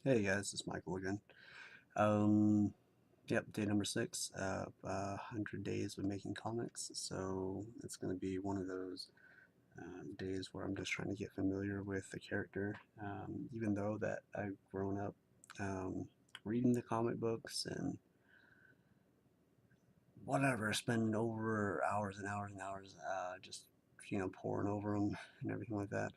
Hey guys, it's Michael again. Um, yep, day number 6 of 100 days of making comics. So it's going to be one of those days where I'm just trying to get familiar with the character. Even though that I've grown up reading the comic books and whatever, spending over hours and hours and hours just pouring over them and everything like that.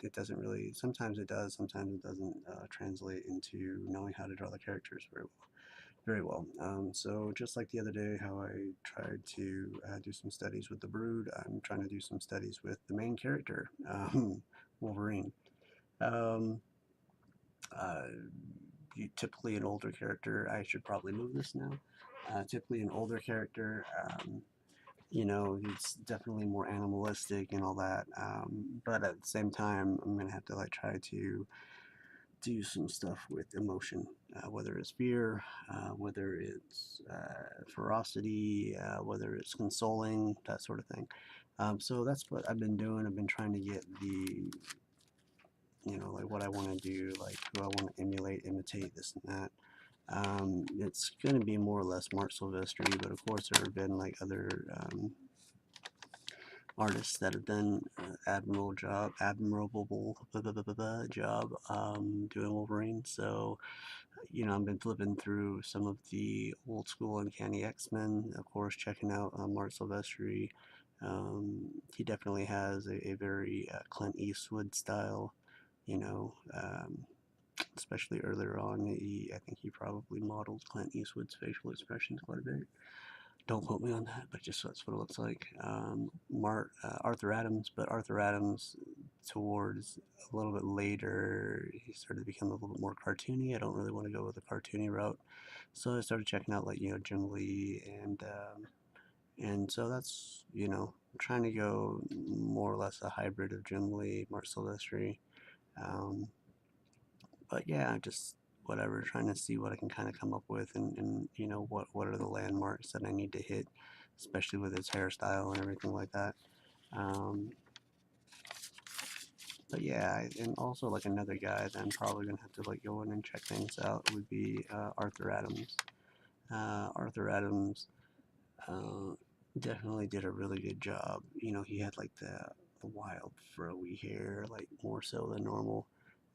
It doesn't really. Sometimes it does. Sometimes it doesn't translate into knowing how to draw the characters very well. Very well. So just like the other day, how I tried to do some studies with the Brood, I'm trying to do some studies with the main character, Wolverine. Um, uh, Typically an older character. I should probably move this now. Typically an older character. He's definitely more animalistic and all that. But at the same time, I'm gonna have to like try to do some stuff with emotion, whether it's fear, whether it's ferocity, whether it's consoling, that sort of thing. So that's what I've been doing. I've been trying to get like what I want to do, like who I want to emulate, imitate, this and that. It's going to be more or less Marc Silvestri, but of course there have been like other artists that have done admirable job doing Wolverine. So I've been flipping through some of the old school Uncanny X-Men, of course, checking out Marc Silvestri. He definitely has a very Clint Eastwood style, you know, um, especially earlier on. I think he probably modeled Clint Eastwood's facial expressions quite a bit. Don't quote me on that, but just that's what it looks like. Arthur Adams, but Arthur Adams towards a little bit later, he started to become a little bit more cartoony. I don't really want to go with a cartoony route, so I started checking out like Jim Lee and so that's trying to go more or less a hybrid of Jim Lee, Marc Silvestri. Um, but yeah, just whatever, trying to see what I can kind of come up with, and what are the landmarks that I need to hit, especially with his hairstyle and everything like that. Um, but yeah, and also like another guy that I'm probably gonna have to like go in and check things out would be Arthur Adams. Arthur Adams uh, definitely did a really good job. He had like the wild froey hair, like more so than normal.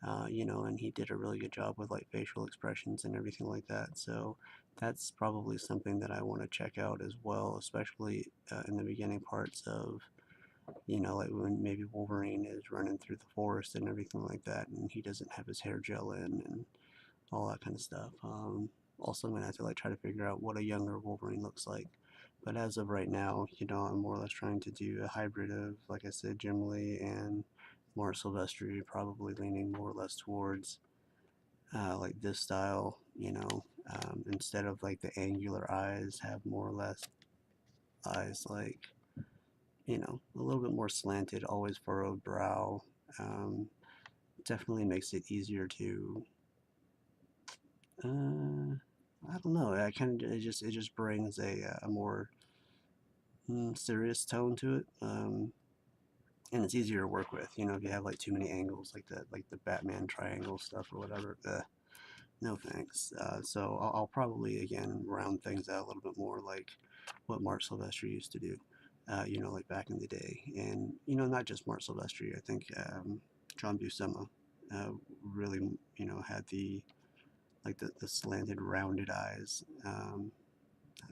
And he did a really good job with like facial expressions and everything like that. So that's probably something that I want to check out as well, especially in the beginning parts of, like when maybe Wolverine is running through the forest and everything like that, and he doesn't have his hair gel in and all that kind of stuff. Also, I'm gonna have to like try to figure out what a younger Wolverine looks like. But as of right now, I'm more or less trying to do a hybrid of, like I said, Jim Lee and Marc Silvestri, probably leaning more or less towards like this style. Instead of like the angular eyes, have more or less eyes like a little bit more slanted, always furrowed brow. Um, Definitely makes it easier to I don't know. I kind of it just brings a more serious tone to it, and it's easier to work with. If you have like too many angles, like the Batman triangle stuff or whatever. No thanks. So I'll probably again round things out a little bit more, like what Marc Silvestri used to do. Like back in the day, and not just Marc Silvestri. I think John Buscema really had the slanted rounded eyes.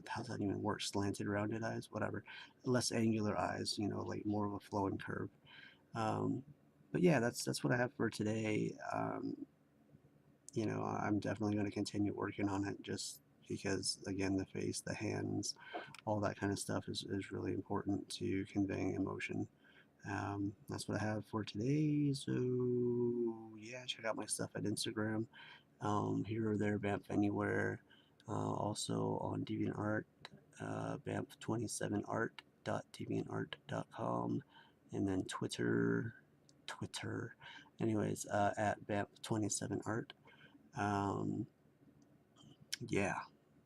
How's that even work? Slanted rounded eyes, whatever. Less angular eyes, like more of a flowing curve. Um, but yeah, that's what I have for today. I'm definitely going to continue working on it, just because again the face, the hands, all that kind of stuff is really important to conveying emotion. That's what I have for today. So yeah, check out my stuff at Instagram, here or there, Banff Anywhere. Also on DeviantArt, banff27art.deviantart.com, and then Twitter, anyways, at banff27art. Um, yeah,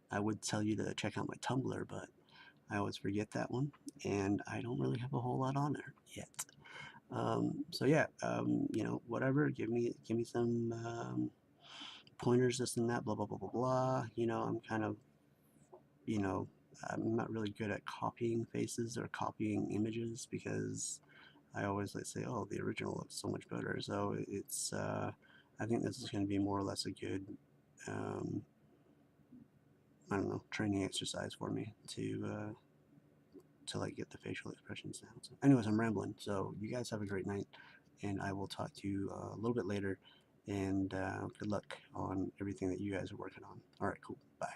I would tell you to check out my Tumblr, but I always forget that one, and I don't really have a whole lot on there yet. So yeah, whatever. Give me some pointers, this and that, blah, blah, blah, blah, blah. You know, I'm kind of, you know, I'm not really good at copying faces or copying images because I always like say, oh, the original looks so much better. So it's, I think this is going to be more or less a good, I don't know, training exercise for me to like get the facial expressions down. So anyways, I'm rambling. So you guys have a great night, and I will talk to you a little bit later. And good luck on everything that you guys are working on. All right, cool. Bye.